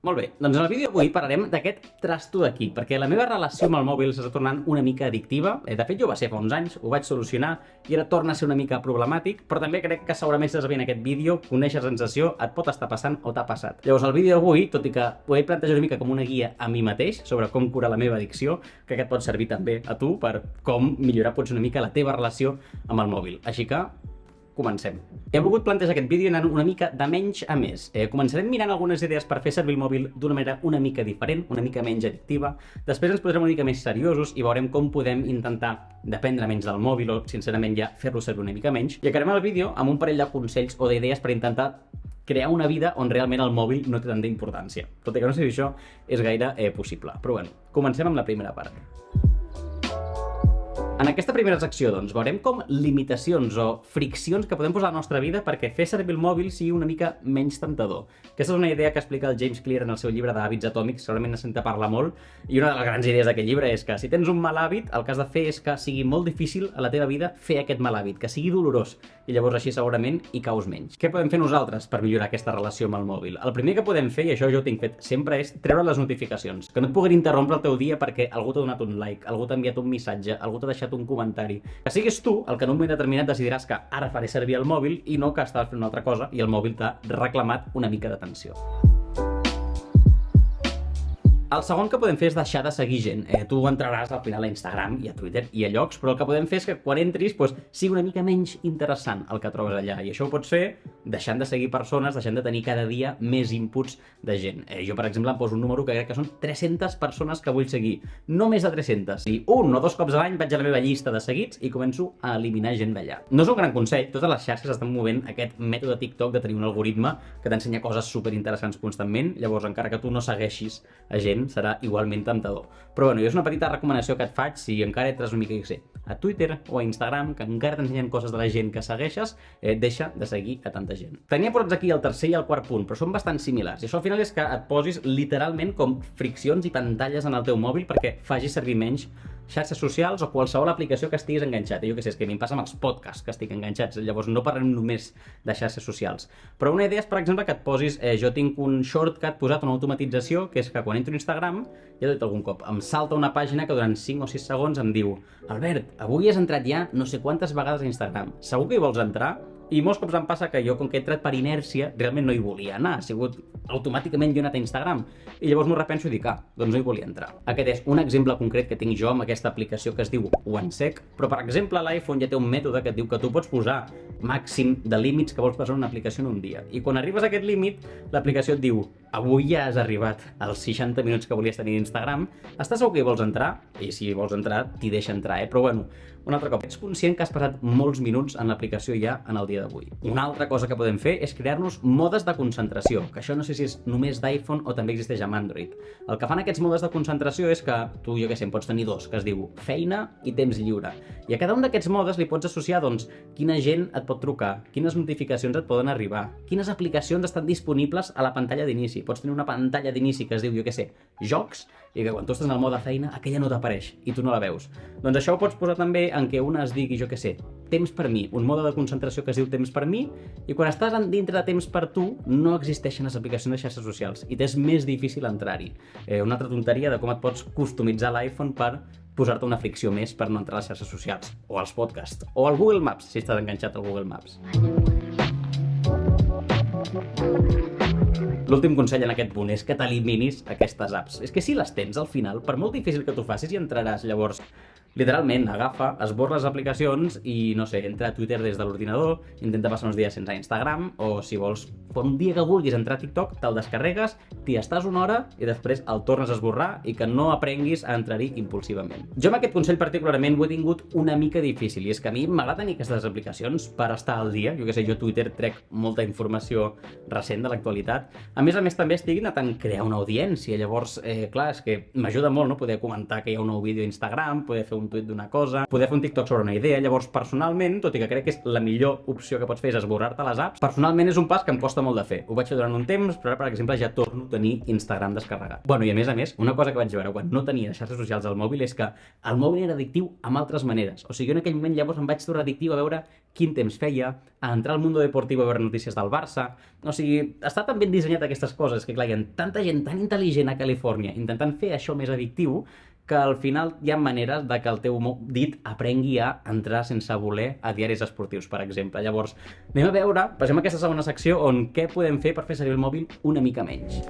Molt bé, doncs en el vídeo d'avui parlarem d'aquest trasto d'aquí, perquè la meva relació amb el mòbil s'està tornant una mica addictiva. De fet, jo va ser fa uns anys, ho vaig solucionar i ara torna a ser una mica problemàtic, però també crec que segurament si estàs veient aquest vídeo, conèixer la sensació, et pot estar passant o t'ha passat. Llavors, el vídeo d'avui, tot i que ho he plantejat una mica com una guia a mi mateix sobre com curar la meva addicció, crec que et pot servir també a tu per com millorar potser una mica la teva relació amb el mòbil. Així que comencem. He volgut plantejar aquest vídeo anant una mica de menys a més. Començarem mirant algunes idees per fer servir el mòbil d'una manera una mica diferent, una mica menys addictiva. Després ens posarem una mica més seriosos i veurem com podem intentar dependre menys del mòbil o, sincerament, ja fer-lo servir una mica menys. I acabarem el vídeo amb un parell de consells o d'idees per intentar crear una vida on realment el mòbil no té tanta importància. Tot i que no sé si això és gaire possible. Però bueno, comencem amb la primera part. En aquesta primera secció, doncs, veurem com limitacions o friccions que podem posar a la nostra vida perquè fer servir el mòbil sigui una mica menys temptador. Aquesta és una idea que explica el James Clear en el seu llibre d'hàbits atòmics, segurament n'has sentit parlar molt, i una de les grans idees d'aquest llibre és que si tens un mal hàbit, el que has de fer és que sigui molt difícil a la teva vida fer aquest mal hàbit, que sigui dolorós, i llavors així segurament hi caus menys. Què podem fer nosaltres per millorar aquesta relació amb el mòbil? El primer que podem fer, i això jo ho tinc fet sempre, és treure les notificacions, que no et puguin interrompre el teu dia perquè algú t'ha donat un like, algú t'ha enviat un missatge, algú t'ha deixat un comentari. Que siguis tu el que en un moment determinat decidiràs que ara faré servir el mòbil i no que estaves fent una altra cosa i el mòbil t'ha reclamat una mica d'atenció. El segon que podem fer és deixar de seguir gent. Tu entraràs al final a Instagram i a Twitter i a llocs, però el que podem fer és que quan entris sigui una mica menys interessant el que trobes allà. I això ho pots fer deixant de seguir persones, deixant de tenir cada dia més inputs de gent. Jo, per exemple, em poso un número que crec que són 300 persones que vull seguir. No més de 300. I un o dos cops a l'any vaig a la meva llista de seguits i començo a eliminar gent d'allà. No és un gran consell, totes les xarxes estan movent aquest mètode TikTok de tenir un algoritme que t'ensenya coses superinteressants constantment, llavors encara que tu no segueixis a gent, serà igualment temptador. Però bueno, és una petita recomanació que et faig si encara entres una mica, a Twitter o a Instagram, que encara t'ensenyen coses de la gent que segueixes, deixa de seguir a tanta gent. Tenia posats aquí el tercer i el quart punt, però són bastant similars. I això al final és que et posis literalment com friccions i pantalles en el teu mòbil perquè facis servir menys xarxes socials o qualsevol aplicació que estiguis enganxat. Jo què sé, és que a mi em passa amb els podcasts que estic enganxats, llavors no parlem només de xarxes socials. Però una idea és, per exemple, que et posis, jo tinc un shortcut posat, una automatització, que és que quan entro a Instagram, ja t'ho he dit algun cop, em salta una pàgina que durant 5 o 6 segons em diu: Albert, avui has entrat ja no sé quantes vegades a Instagram, segur que hi vols entrar? I molts cops em passa que jo, com que he entrat per inèrcia, realment no hi volia anar, ha sigut automàticament jo he anat a Instagram. I llavors m'ho repenso i dic, doncs no hi volia entrar. Aquest és un exemple concret que tinc jo amb aquesta aplicació que es diu OneSec, però per exemple l'iPhone ja té un mètode que et diu que tu pots posar màxim de límits que vols posar en una aplicació en un dia. I quan arribes a aquest límit, l'aplicació et diu: avui ja has arribat als 60 minuts que volies tenir d'Instagram, estàs segur que hi vols entrar? I si hi vols entrar, t'hi deixa entrar, però bueno, un altre cop, ets conscient que has passat molts minuts en l'aplicació ja en el dia d'avui. Una altra cosa que podem fer és crear-nos modes de concentració, que això no sé si és només d'iPhone o també existeix amb Android. El que fan aquests modes de concentració és que tu, jo què sé, en pots tenir dos, que es diu feina i temps lliure. I a cada un d'aquests modes li pots associar, doncs, quina gent et pot trucar, quines notificacions et poden arribar, quines aplicacions estan disponibles a la pantalla d'inici. Pots tenir una pantalla d'inici que es diu, jo què sé, jocs, i que quan tu estàs en el mode feina, aquella no t'apareix i tu no la veus. Doncs això ho pots posar també en què una es digui, jo què sé, temps per mi, un mode de concentració que es diu temps per mi, i quan estàs dintre de temps per tu no existeixen les aplicacions de xarxes socials i t'és més difícil entrar-hi. Una altra tonteria de com et pots customitzar l'iPhone per posar-te una fricció més per no entrar a les xarxes socials, o als podcasts, o al Google Maps, si estàs enganxat al Google Maps. L'últim consell en aquest punt és que t'eliminis aquestes apps. És que si les tens al final, per molt difícil que t'ho facis, hi entraràs. Llavors, literalment, agafa, esborra les aplicacions i, no sé, entra a Twitter des de l'ordinador, intenta passar uns dies sense Instagram, o si vols, un dia que vulguis entrar a TikTok, te'l descarregues, t'hi estàs una hora i després el tornes a esborrar i que no aprenguis a entrar-hi impulsivament. Jo amb aquest consell particularment ho he tingut una mica difícil, i és que a mi m'agrada tenir aquestes aplicacions per estar al dia. Jo què sé, jo a Twitter trec molta informació recent de l'actualitat. A més també estic intentant crear una audiència, llavors, clar, és que m'ajuda molt, no?, poder comentar que hi ha un nou vídeo a Instagram, poder fer un tuit d'una cosa, poder fer un TikTok sobre una idea. Llavors, personalment, tot i que crec que és la millor opció que pots fer és esborrar-te les apps, personalment és un pas que em costa molt de fer. Ho vaig fer durant un temps, però ara, per exemple, ja torno a tenir Instagram descarregat. Bueno, i a més, una cosa que vaig veure quan no tenia xarxes socials al mòbil és que el mòbil era addictiu amb altres maneres. O sigui, jo en aquell moment llavors em vaig tornar addictiu a veure quin temps feia, a entrar al Mundo Deportivo a veure notícies del Barça. O sigui, està tan ben dissenyat aquestes coses que, clar, hi ha tanta gent tan intel·ligent a Califòrnia intentant fer això més addictiu que al final hi ha maneres de que el teu dit aprengui a entrar sense voler a diaris esportius, per exemple. Llavors, anem a veure, passem a aquesta segona secció on què podem fer per fer servir el mòbil una mica menys.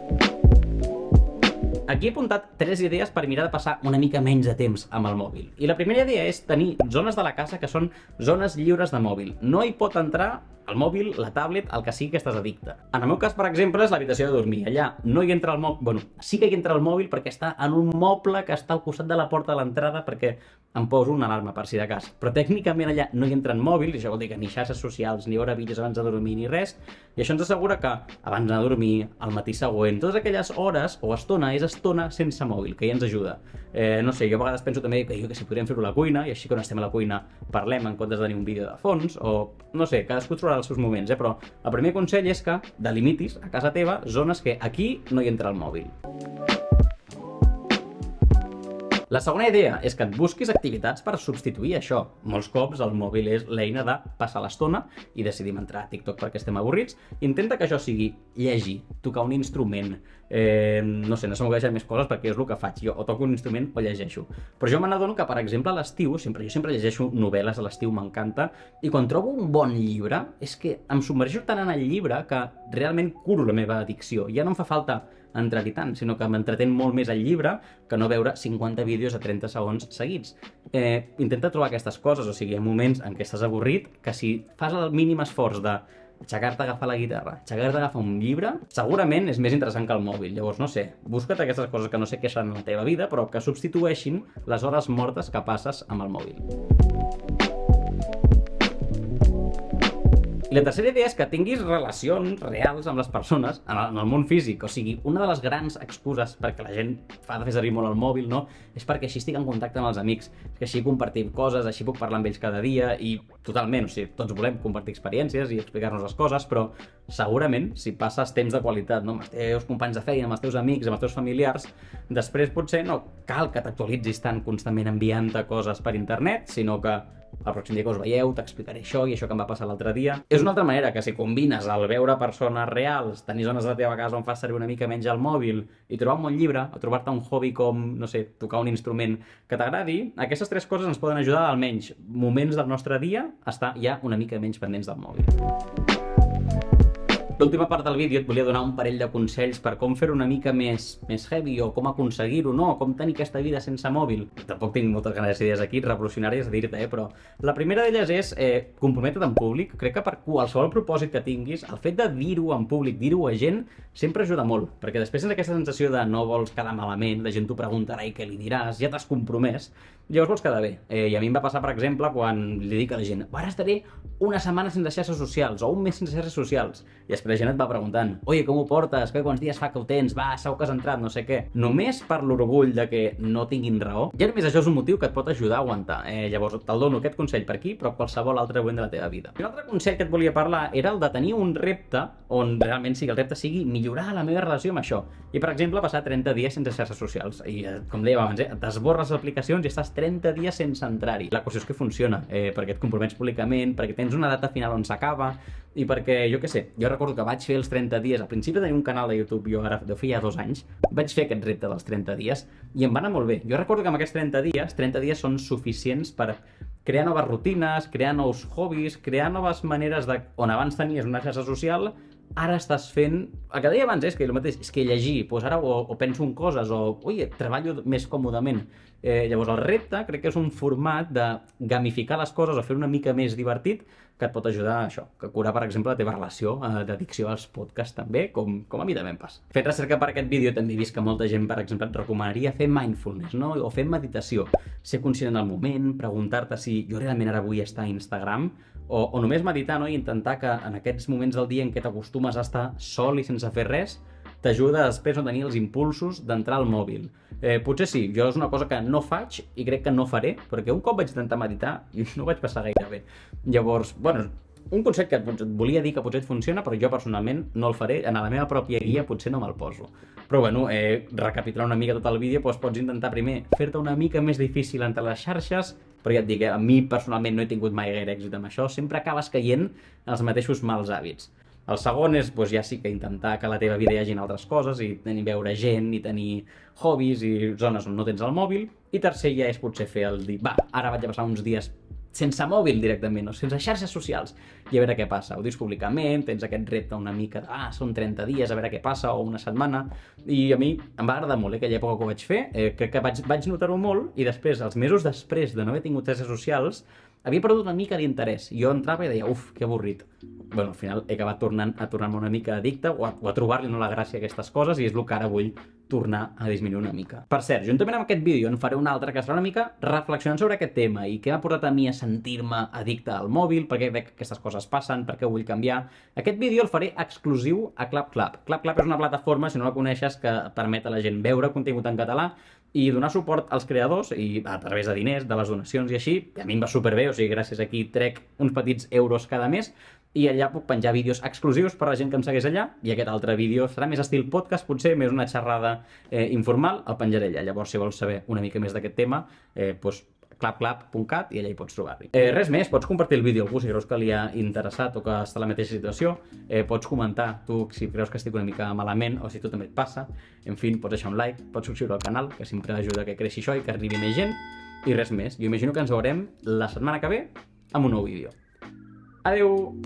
Aquí he apuntat 3 idees per mirar de passar una mica menys de temps amb el mòbil. I la primera idea és tenir zones de la casa que són zones lliures de mòbil. No hi pot entrar el mòbil, la tablet, el que sigui que estàs addicte. En el meu cas, per exemple, és l'habitació de dormir. Allà no hi entra el mòbil, bueno, sí que hi entra el mòbil perquè està en un moble que està al costat de la porta de l'entrada perquè em poso una alarma per si de cas. Però tècnicament allà no hi entren mòbils, i això vol dir que ni xarxes socials, ni hora vídeos abans de dormir, ni res, i això ens assegura que abans de dormir, al matí següent, totes aquelles hores o estona és estona sense mòbil, que ja ens ajuda. No sé, jo a vegades penso també que podríem fer-ho a la cuina, i així quan estem a la cuina parlem en comptes de tenir un vídeo de fons, o no sé, cadascú trobarà els seus moments, però el primer consell és que delimitis a casa teva zones que aquí no hi entra el mòbil. La segona idea és que et busquis activitats per substituir això. Molts cops el mòbil és l'eina de passar l'estona i decidim entrar a TikTok perquè estem avorrits. Intenta que això sigui llegir, tocar un instrument, no sé, no se m'ocorreixen més coses perquè és el que faig. Jo o toco un instrument o llegeixo. Però jo me n'adono que, per exemple, a l'estiu, jo sempre llegeixo novel·les a l'estiu, m'encanta, i quan trobo un bon llibre, és que em submergeixo tant en el llibre que realment curo la meva addicció. Ja no em fa falta entrar-hi tant, sinó que m'entretén molt més el llibre que no veure 50 vídeos a 30 segons seguits. Intenta trobar aquestes coses, o sigui, hi ha moments en què estàs avorrit, que si fas el mínim esforç de aixecar-te a agafar la guitarra, aixecar-te a agafar un llibre, segurament és més interessant que el mòbil. Llavors, no sé, busca't aquestes coses que no sé què seran en la teva vida, però que substitueixin les hores mortes que passes amb el mòbil. I la tercera idea és que tinguis relacions reals amb les persones en el món físic. O sigui, una de les grans excuses perquè la gent fa de fer servir molt el mòbil, no? És perquè així estic en contacte amb els amics, que així compartim coses, així puc parlar amb ells cada dia, i totalment, o sigui, tots volem compartir experiències i explicar-nos les coses, però segurament, si passes temps de qualitat, no? Amb els teus companys de feina, amb els teus amics, amb els teus familiars, després potser no cal que t'actualitzis tant constantment enviant-te coses per internet, sinó que el pròxim dia que us veieu t'explicaré això i això que em va passar l'altre dia. És una altra manera que si combines el veure persones reals, tenir zones de la teva casa on fas servir una mica menys el mòbil i trobar un bon llibre, o trobar-te un hobby com, no sé, tocar un instrument que t'agradi, aquestes 3 coses ens poden ajudar a almenys moments del nostre dia a estar ja una mica menys pendents del mòbil. L'última part del vídeo et volia donar un parell de consells per com fer-ho una mica més heavy, o com aconseguir-ho, no? O com tenir aquesta vida sense mòbil. Tampoc tinc moltes ganes d'idees aquí, revolucionàries a dir-te, però la primera d'elles és comprometre't en públic. Crec que per qualsevol propòsit que tinguis, el fet de dir-ho en públic, dir-ho a gent, sempre ajuda molt, perquè després tens aquesta sensació de no vols quedar malament, la gent t'ho preguntarà i què li diràs, ja t'has compromès, llavors vols quedar bé. I a mi em va passar, per exemple, quan li dic a la gent ara estaré una setmana sense xarxes socials, o un mes sense xarxes socials, i després la gent et va preguntant oye, com ho portes? Quants dies fa que ho tens? Va, segur que has entrat, no sé què. Només per l'orgull de que no tinguin raó, ja només això és un motiu que et pot ajudar a aguantar. Llavors te'l dono aquest consell per aquí, però qualsevol altre moment de la teva vida. Un altre consell que et volia parlar era el de tenir un repte on realment el repte sigui millorar la meva relació amb això. I, per exemple, passar 30 dies sense xarxes socials. I, com dèiem abans, t'esborres les aplicacions i estàs 30 dies sense entrar-hi. La qüestió és que funciona, perquè et compromets públicament, perquè tens una data final on s'acaba, i perquè, jo què sé, jo recordo que vaig fer els 30 dies, al principi de tenir un canal de YouTube, jo ara deu fer ja 2 anys, vaig fer aquest repte dels 30 dies i em va anar molt bé. Jo recordo que amb aquests 30 dies són suficients per crear noves rutines, crear nous hobbies, crear noves maneres de... on abans tenies una xarxa social, ara estàs fent... El que deia abans és que el mateix, és que llegir, doncs ara o penso en coses, o treballo més còmodament. Llavors el repte crec que és un format de gamificar les coses o fer una mica més divertit que et pot ajudar a això, que curar, per exemple, la teva relació d'addicció als podcasts també, com a mi també em passa. Fent recerca per aquest vídeo també he vist que molta gent, per exemple, et recomanaria fer mindfulness, no? O fer meditació, ser conscient del moment, preguntar-te si jo realment ara vull estar a Instagram, o només meditar, no? I intentar que en aquests moments del dia en què t'acostumes a estar sol i sense fer res, t'ajuda després a no tenir els impulsos d'entrar al mòbil. Potser sí, jo és una cosa que no faig i crec que no faré, perquè un cop vaig intentar meditar i no vaig passar gaire bé. Llavors, bueno, un consell que et volia dir que potser et funciona, però jo personalment no el faré, en la meva pròpia guia potser no me'l poso. Però bueno, recapitulant una mica tot el vídeo, doncs pots intentar primer fer-te una mica més difícil entre les xarxes, però ja et dic, a mi personalment no he tingut mai gaire èxit amb això, sempre acabes caient en els mateixos mals hàbits. El segon és, doncs, ja sí que intentar que a la teva vida hi hagin altres coses i tenir veure gent i tenir hobbies i zones on no tens el mòbil. I tercer ja és potser fer el dir, va, ara vaig a passar uns dies sense mòbil directament, o sense xarxes socials, i a veure què passa. Ho dius públicament, tens aquest repte una mica de, són 30 dies, a veure què passa, o una setmana, i a mi em va agradar molt aquella època que ho vaig fer, crec que vaig notar-ho molt, i després, els mesos després de no haver tingut xarxes socials, havia perdut una mica d'interès. Jo entrava i deia, uf, que avorrit. Bueno, al final he acabat tornant-me una mica addicte o a trobar-li la gràcia a aquestes coses i és el que ara vull tornar a disminuir una mica. Per cert, juntament amb aquest vídeo en faré un altre que serà una mica reflexionant sobre aquest tema i què m'ha portat a mi a sentir-me addicte al mòbil, perquè crec que aquestes coses passen, perquè ho vull canviar. Aquest vídeo el faré exclusiu a ClapClap. ClapClap és una plataforma, si no la coneixes, que permet a la gent veure contingut en català i donar suport als creadors i a través de diners, de les donacions i així. I a mi em va superbé, o sigui, gràcies a aquí trec uns petits euros cada mes i allà puc penjar vídeos exclusius per a la gent que em segueix allà i aquest altre vídeo serà més estil podcast, potser més una xerrada informal, el penjaré allà. Llavors, si vols saber una mica més d'aquest tema, doncs clapclap.cat i allà hi pots trobar-li. Res més, pots compartir el vídeo a algú si creus que li ha interessat o que està en la mateixa situació. Pots comentar tu si creus que estic una mica malament o si tu també et passa. En fi, pots deixar un like, pots subscriure al canal, que sempre ajuda que creixi això i que arribi més gent. I res més, jo imagino que ens veurem la setmana que ve amb un nou vídeo. Adeu!